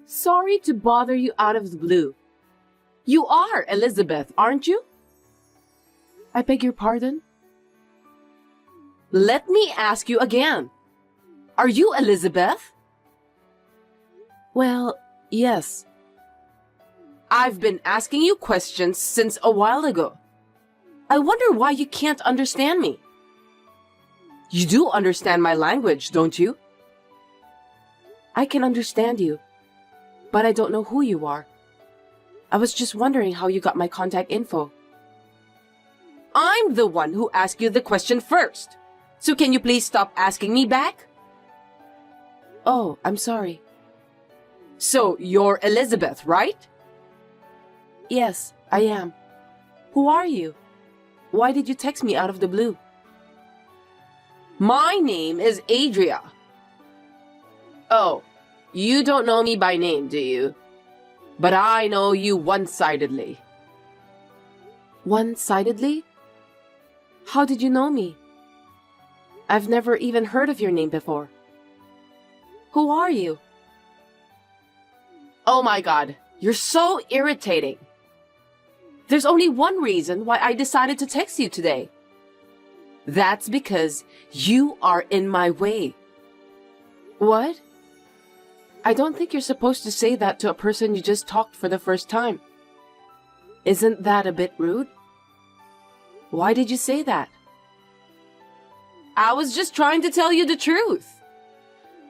Sorry to bother you out of the blue. You are Elizabeth, aren't you? I beg your pardon? Let me ask you again. Are you Elizabeth? Well, yes. I've been asking you questions since a while ago. I wonder why you can't understand me. You do understand my language, don't you? I can understand you, but I don't know who you are. I was just wondering how you got my contact info. I'm the one who asked you the question first. So can you please stop asking me back? Oh, I'm sorry. So you're Elizabeth, right? Yes, I am. Who are you? Why did you text me out of the blue? My name is Adria. Oh, you don't know me by name, do you? But I know you one-sidedly. One-sidedly? How did you know me? I've never even heard of your name before. Who are you? Oh my God, you're so irritating. There's only one reason why I decided to text you today. That's because you are in my way. What? I don't think you're supposed to say that to a person you just talked for the first time. Isn't that a bit rude? Why did you say that? I was just trying to tell you the truth.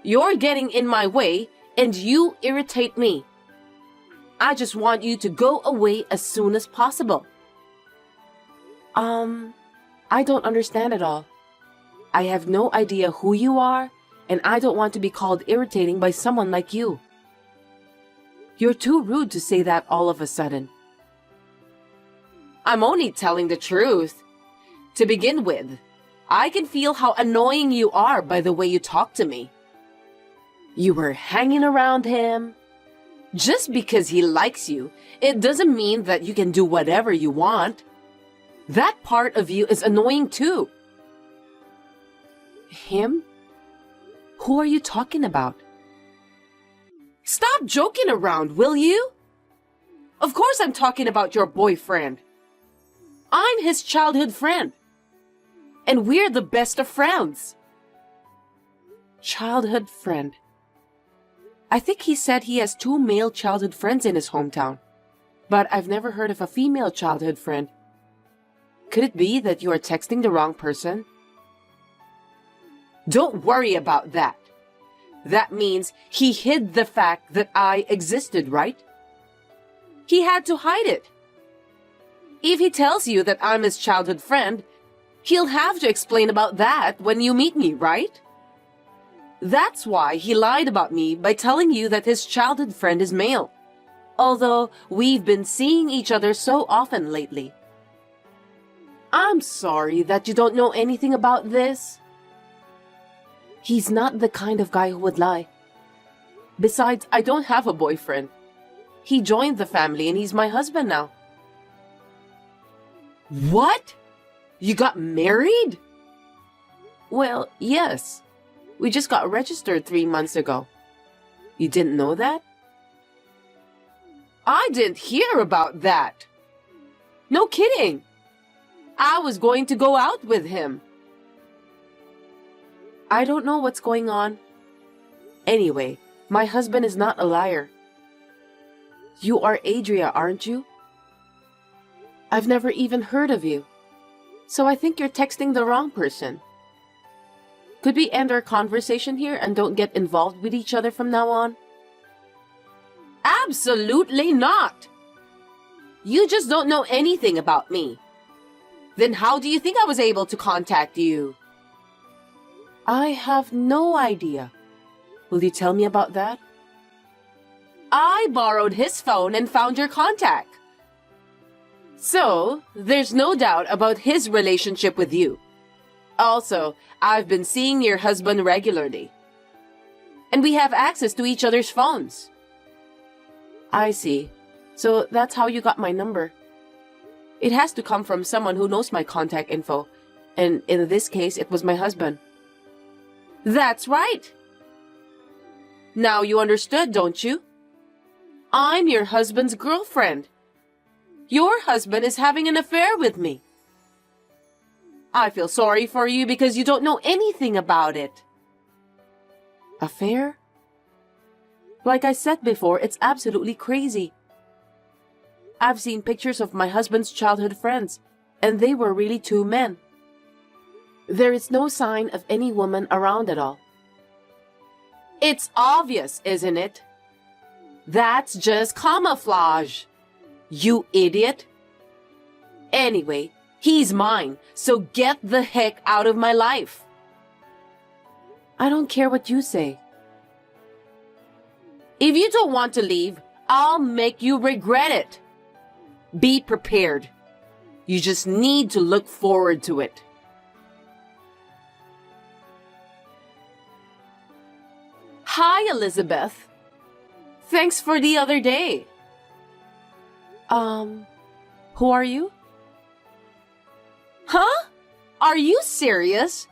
You're getting in my way and you irritate me. I just want you to go away as soon as possible. I don't understand at all. I have no idea who you are, and I don't want to be called irritating by someone like you. You're too rude to say that all of a sudden. I'm only telling the truth. To begin with, I can feel how annoying you are by the way you talk to me. You were hanging around him. Just because he likes you, it doesn't mean that you can do whatever you want. That part of you is annoying too. Him? Who are you talking about? Stop joking around, will you? Of course I'm talking about your boyfriend. I'm his childhood friend. And we're the best of friends. Childhood friend. I think he said he has 2 male childhood friends in his hometown. But I've never heard of a female childhood friend. Could it be that you are texting the wrong person? Don't worry about that. That means he hid the fact that I existed, right? He had to hide it. If he tells you that I'm his childhood friend, he'll have to explain about that when you meet me, right? That's why he lied about me by telling you that his childhood friend is male. Although we've been seeing each other so often lately. I'm sorry that you don't know anything about this. He's not the kind of guy who would lie. Besides, I don't have a boyfriend. He joined the family and he's my husband now. What? You got married? Well, yes. We just got registered 3 months ago. You didn't know that? I didn't hear about that. No kidding. I was going to go out with him. I don't know what's going on. Anyway, my husband is not a liar. You are Adria, aren't you? I've never even heard of you. So I think you're texting the wrong person. Could we end our conversation here and don't get involved with each other from now on? Absolutely not! You just don't know anything about me. Then how do you think I was able to contact you? I have no idea. Will you tell me about that? I borrowed his phone and found your contact. So, there's no doubt about his relationship with you. Also, I've been seeing your husband regularly. And we have access to each other's phones. I see. So that's how you got my number. It has to come from someone who knows my contact info. And in this case, it was my husband. That's right. Now you understood, don't you? I'm your husband's girlfriend. Your husband is having an affair with me. I feel sorry for you because you don't know anything about it. Affair? Like I said before, it's absolutely crazy. I've seen pictures of my husband's childhood friends, and they were really two men. There is no sign of any woman around at all. It's obvious, isn't it? That's just camouflage. You idiot. Anyway, he's mine, so get the heck out of my life. I don't care what you say. If you don't want to leave, I'll make you regret it. Be prepared. You just need to look forward to it. Hi, Elizabeth. Thanks for the other day. Who are you? Huh? Are you serious?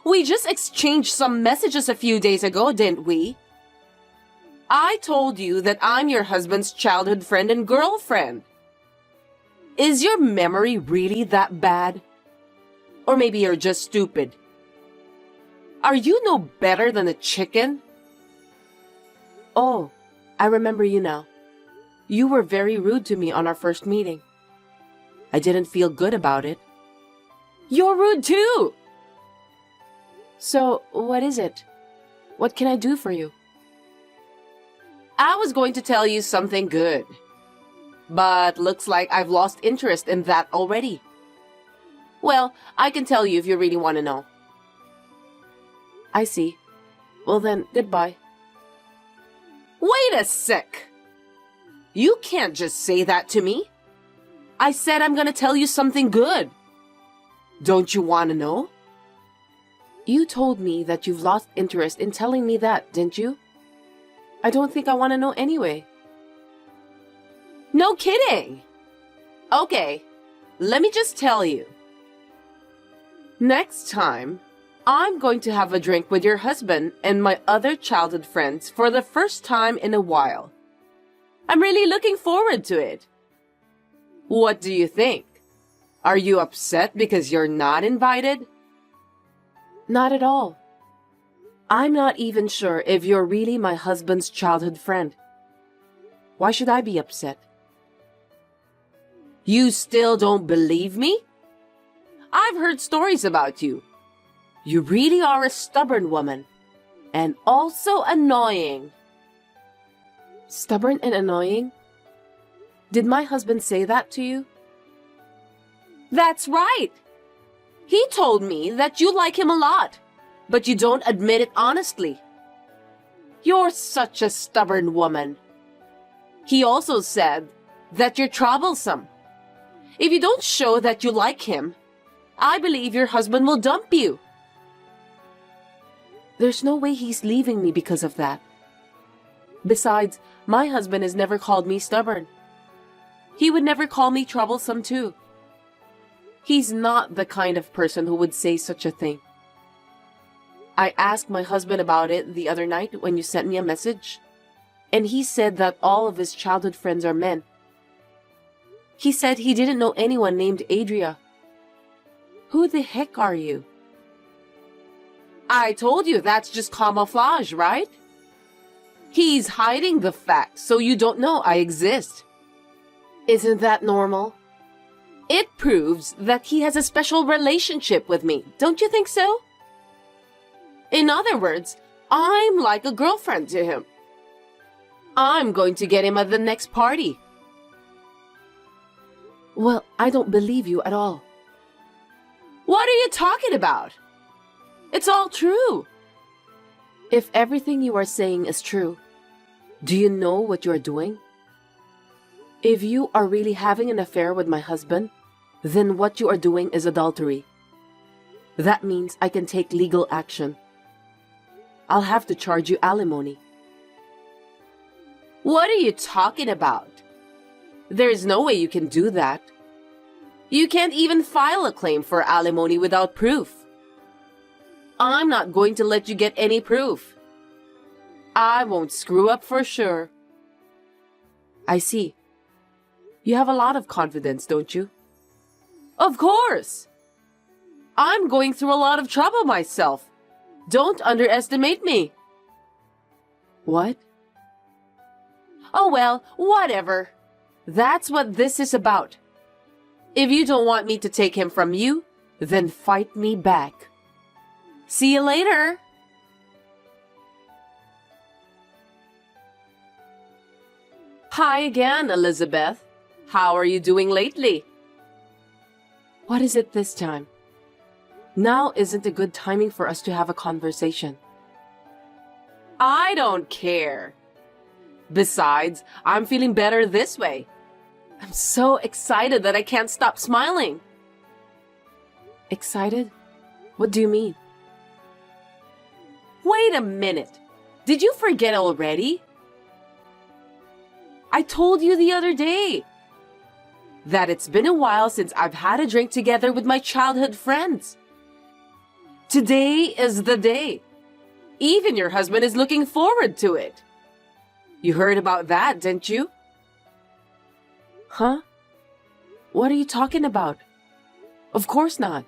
We just exchanged some messages a few days ago, didn't we? I told you that I'm your husband's childhood friend and girlfriend. Is your memory really that bad? Or maybe you're just stupid. Are you no better than a chicken? Oh, I remember you now. You were very rude to me on our first meeting. I didn't feel good about it. You're rude too! So, what is it? What can I do for you? I was going to tell you something good. But looks like I've lost interest in that already. Well, I can tell you if you really want to know. I see. Well then, goodbye. Wait a sec! You can't just say that to me. I said I'm gonna tell you something good. Don't you want to know? You told me that you've lost interest in telling me that, didn't you? I don't think I want to know anyway. No kidding! Okay, let me just tell you. Next time, I'm going to have a drink with your husband and my other childhood friends for the first time in a while. I'm really looking forward to it. What do you think? Are you upset because you're not invited? Not at all. I'm not even sure if you're really my husband's childhood friend. Why should I be upset? You still don't believe me? I've heard stories about you. You really are a stubborn woman. And also annoying. Stubborn and annoying? Did my husband say that to you? That's right. He told me that you like him a lot, but you don't admit it honestly. You're such a stubborn woman. He also said that you're troublesome. If you don't show that you like him, I believe your husband will dump you. There's no way he's leaving me because of that. Besides, my husband has never called me stubborn. He would never call me troublesome too. He's not the kind of person who would say such a thing. I asked my husband about it the other night when you sent me a message, and he said that all of his childhood friends are men. He said he didn't know anyone named Adria. Who the heck are you? I told you that's just camouflage, right? He's hiding the fact so you don't know I exist. Isn't that normal? It proves that he has a special relationship with me, don't you think so? In other words, I'm like a girlfriend to him. I'm going to get him at the next party. Well, I don't believe you at all. What are you talking about? It's all true. If everything you are saying is true, do you know what you are doing? If you are really having an affair with my husband, then what you are doing is adultery. That means I can take legal action. I'll have to charge you alimony. What are you talking about? There's no way you can do that. You can't even file a claim for alimony without proof. I'm not going to let you get any proof. I won't screw up for sure. I see. You have a lot of confidence, don't you? Of course! I'm going through a lot of trouble myself. Don't underestimate me. What? Oh well, whatever. That's what this is about. If you don't want me to take him from you, then fight me back. See you later. Hi again, Elizabeth. How are you doing lately? What is it this time? Now isn't a good timing for us to have a conversation. I don't care. Besides, I'm feeling better this way. I'm so excited that I can't stop smiling. Excited? What do you mean? Wait a minute. Did you forget already? I told you the other day that it's been a while since I've had a drink together with my childhood friends. Today is the day. Even your husband is looking forward to it. You heard about that, didn't you? Huh? What are you talking about? Of course not.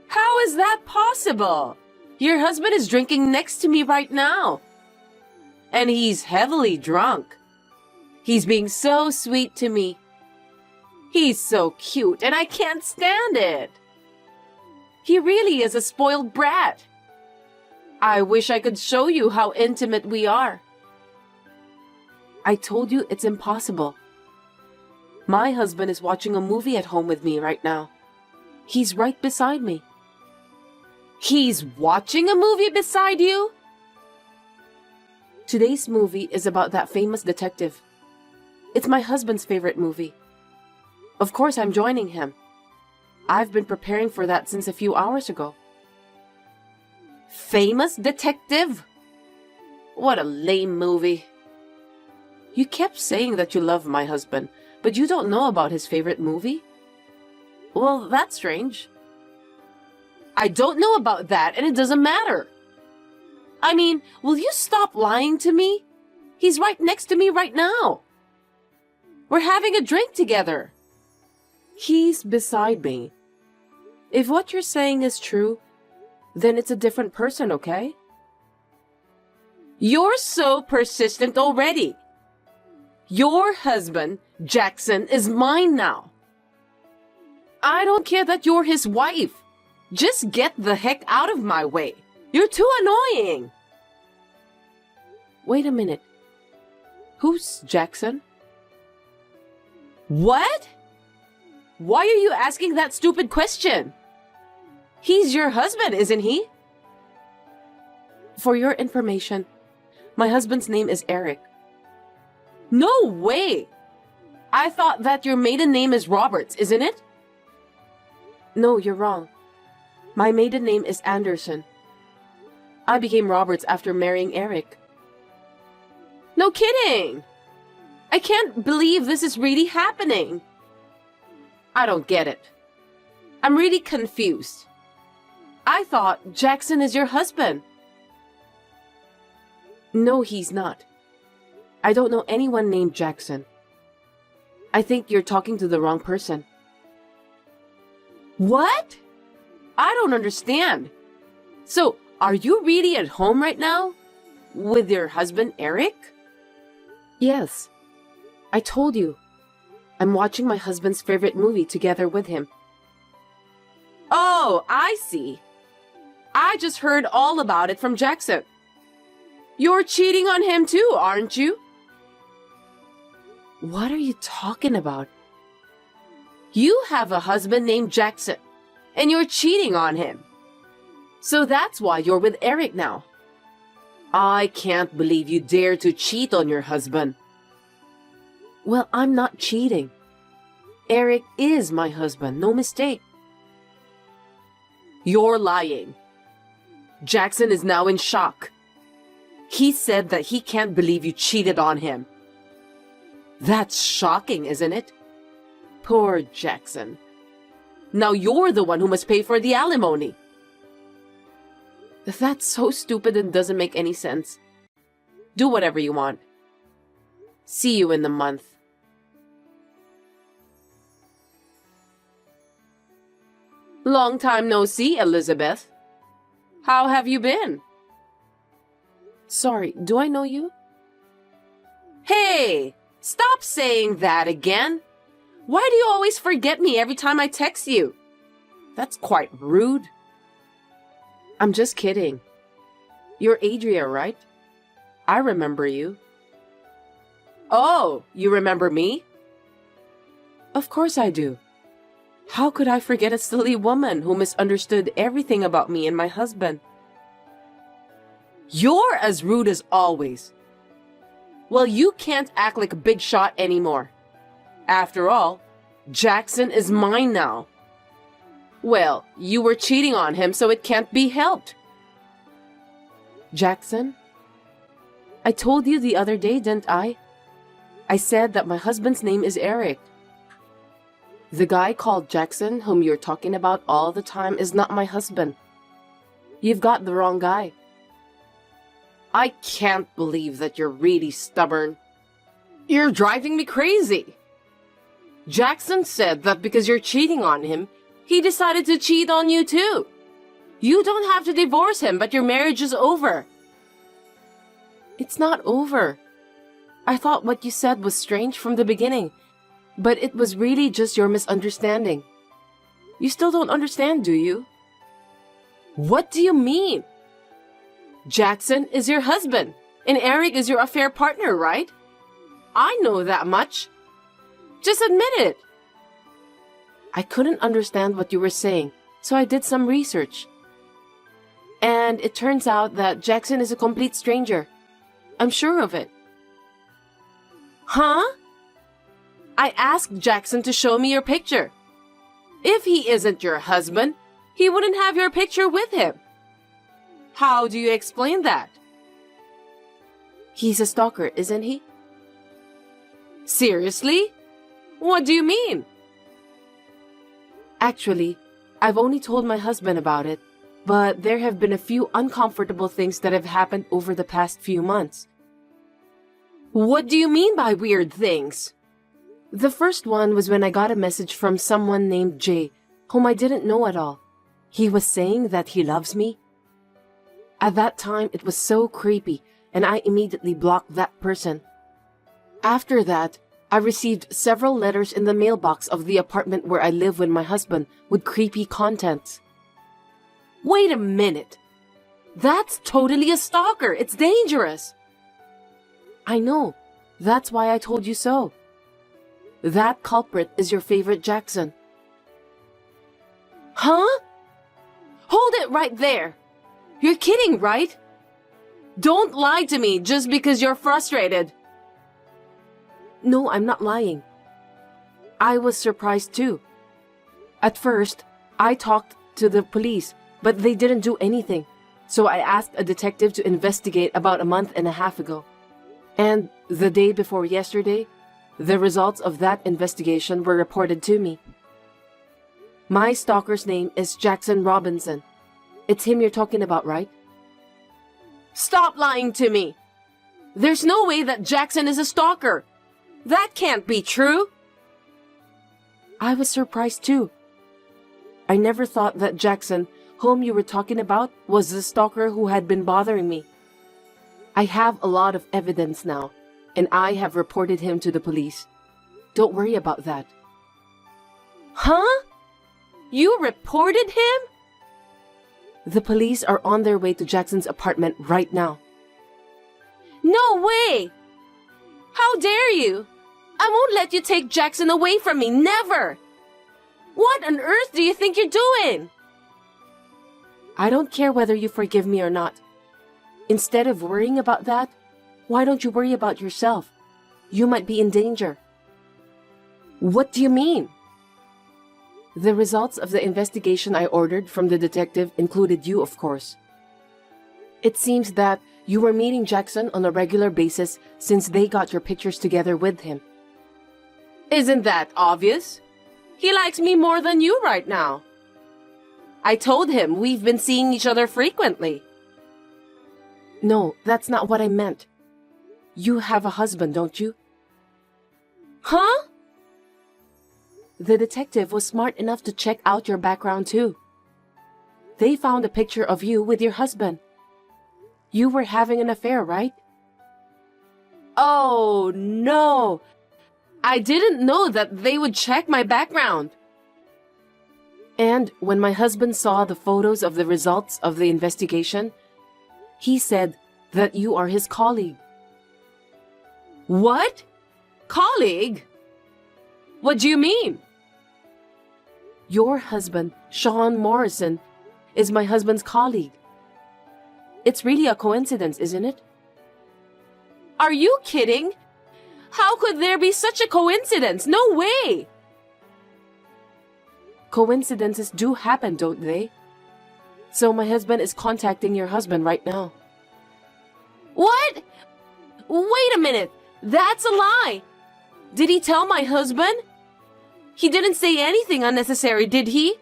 How is that possible? Your husband is drinking next to me right now. And he's heavily drunk. He's being so sweet to me. He's so cute and I can't stand it. He really is a spoiled brat. I wish I could show you how intimate we are. I told you it's impossible. My husband is watching a movie at home with me right now. He's right beside me. He's watching a movie beside you? Today's movie is about that famous detective. It's my husband's favorite movie. Of course, I'm joining him. I've been preparing for that since a few hours ago. Famous detective? What a lame movie. You kept saying that you love my husband, but you don't know about his favorite movie? Well, that's strange. I don't know about that, and it doesn't matter. I mean, will you stop lying to me? He's right next to me right now. We're having a drink together. He's beside me. If what you're saying is true, then it's a different person, okay? You're so persistent already. Your husband, Jackson, is mine now. I don't care that you're his wife. Just get the heck out of my way. You're too annoying. Wait a minute. Who's Jackson? What? Why are you asking that stupid question? He's your husband, isn't he? For your information, my husband's name is Eric. No way! I thought that your maiden name is Roberts, isn't it? No, you're wrong. My maiden name is Anderson. I became Roberts after marrying Eric. No kidding! I can't believe this is really happening. I don't get it. I'm really confused. I thought Jackson is your husband. No, he's not. I don't know anyone named Jackson. I think you're talking to the wrong person. What? I don't understand. So, are you really at home right now? With your husband, Eric? Yes. I told you. I'm watching my husband's favorite movie together with him. Oh, I see. I just heard all about it from Jackson. You're cheating on him too, aren't you? What are you talking about? You have a husband named Jackson, and you're cheating on him. So that's why you're with Eric now. I can't believe you dare to cheat on your husband. Well, I'm not cheating. Eric is my husband, no mistake. You're lying. Jackson is now in shock. He said that he can't believe you cheated on him. That's shocking, isn't it? Poor Jackson. Now you're the one who must pay for the alimony. That's so stupid and doesn't make any sense. Do whatever you want. See you in the month. Long time no see, Elizabeth. How have you been? Sorry, do I know you? Hey, stop saying that again. Why do you always forget me every time I text you? That's quite rude. I'm just kidding. You're Adria, right? I remember you. Oh, you remember me? Of course I do. How could I forget a silly woman who misunderstood everything about me and my husband? You're as rude as always. Well, you can't act like a big shot anymore. After all, Jackson is mine now. Well, you were cheating on him, so it can't be helped. Jackson? I told you the other day, didn't I? I said that my husband's name is Eric. The guy called Jackson, whom you're talking about all the time, is not my husband. You've got the wrong guy. I can't believe that you're really stubborn. You're driving me crazy. Jackson said that because you're cheating on him, he decided to cheat on you too. You don't have to divorce him, but your marriage is over. It's not over. I thought what you said was strange from the beginning, but it was really just your misunderstanding. You still don't understand, do you? What do you mean? Jackson is your husband, and Eric is your affair partner, right? I know that much. Just admit it. I couldn't understand what you were saying, so I did some research. And it turns out that Jackson is a complete stranger. I'm sure of it. Huh? I asked Jackson to show me your picture. If he isn't your husband, he wouldn't have your picture with him. How do you explain that? He's a stalker, isn't he? Seriously? What do you mean? Actually, I've only told my husband about it, but there have been a few uncomfortable things that have happened over the past few months. What do you mean by weird things? The first one was when I got a message from someone named Jay, whom I didn't know at all. He was saying that he loves me. At that time, it was so creepy, and I immediately blocked that person. After that, I received several letters in the mailbox of the apartment where I live with my husband with creepy contents. Wait a minute. That's totally a stalker. It's dangerous. I know. That's why I told you so. That culprit is your favorite Jackson. Huh? Hold it right there. You're kidding, right? Don't lie to me just because you're frustrated. No, I'm not lying. I was surprised too. At first, I talked to the police, but they didn't do anything. So I asked a detective to investigate about a month and a half ago. And the day before yesterday, the results of that investigation were reported to me. My stalker's name is Jackson Robinson. It's him you're talking about, right? Stop lying to me! There's no way that Jackson is a stalker! That can't be true! I was surprised too. I never thought that Jackson, whom you were talking about, was the stalker who had been bothering me. I have a lot of evidence now, and I have reported him to the police. Don't worry about that. Huh? You reported him? The police are on their way to Jackson's apartment right now. No way! How dare you! I won't let you take Jackson away from me, never! What on earth do you think you're doing? I don't care whether you forgive me or not. Instead of worrying about that, why don't you worry about yourself? You might be in danger. What do you mean? The results of the investigation I ordered from the detective included you, of course. It seems that you were meeting Jackson on a regular basis since they got your pictures together with him. Isn't that obvious? He likes me more than you right now. I told him we've been seeing each other frequently. No, that's not what I meant. You have a husband, don't you? Huh? The detective was smart enough to check out your background too. They found a picture of you with your husband. You were having an affair, right? Oh, no. I didn't know that they would check my background. And when my husband saw the photos of the results of the investigation, he said that you are his colleague. What? Colleague? What do you mean? Your husband, Sean Morrison, is my husband's colleague. It's really a coincidence, isn't it? Are you kidding? How could there be such a coincidence? No way! Coincidences do happen, don't they? So my husband is contacting your husband right now. What? Wait a minute! That's a lie! Did he tell my husband? He didn't say anything unnecessary, did he?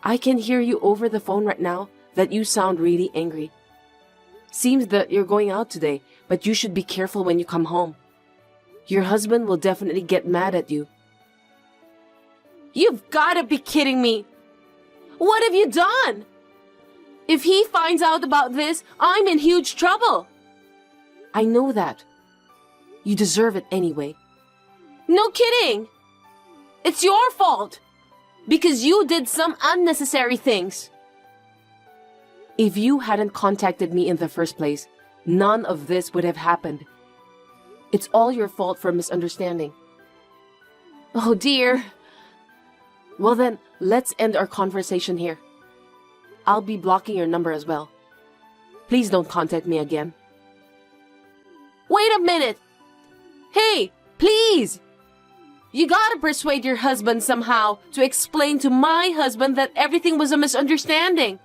I can hear you over the phone right now that you sound really angry. Seems that you're going out today, but you should be careful when you come home. Your husband will definitely get mad at you. You've gotta be kidding me! What have you done? If he finds out about this, I'm in huge trouble. I know that. You deserve it anyway. No kidding! It's your fault! Because you did some unnecessary things. If you hadn't contacted me in the first place, none of this would have happened. It's all your fault for misunderstanding. Oh dear. Well then, let's end our conversation here. I'll be blocking your number as well. Please don't contact me again. Wait a minute! Hey, please! You gotta persuade your husband somehow to explain to my husband that everything was a misunderstanding.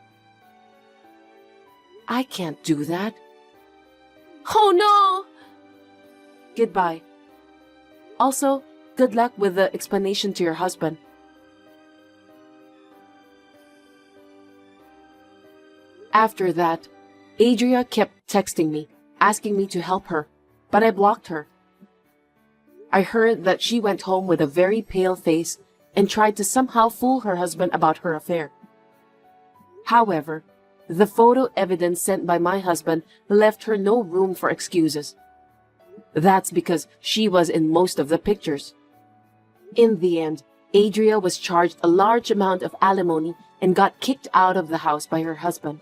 I can't do that. Oh no! Goodbye. Also, good luck with the explanation to your husband. After that, Adria kept texting me, asking me to help her, but I blocked her. I heard that she went home with a very pale face and tried to somehow fool her husband about her affair. However, the photo evidence sent by my husband left her no room for excuses. That's because she was in most of the pictures. In the end, Adria was charged a large amount of alimony and got kicked out of the house by her husband.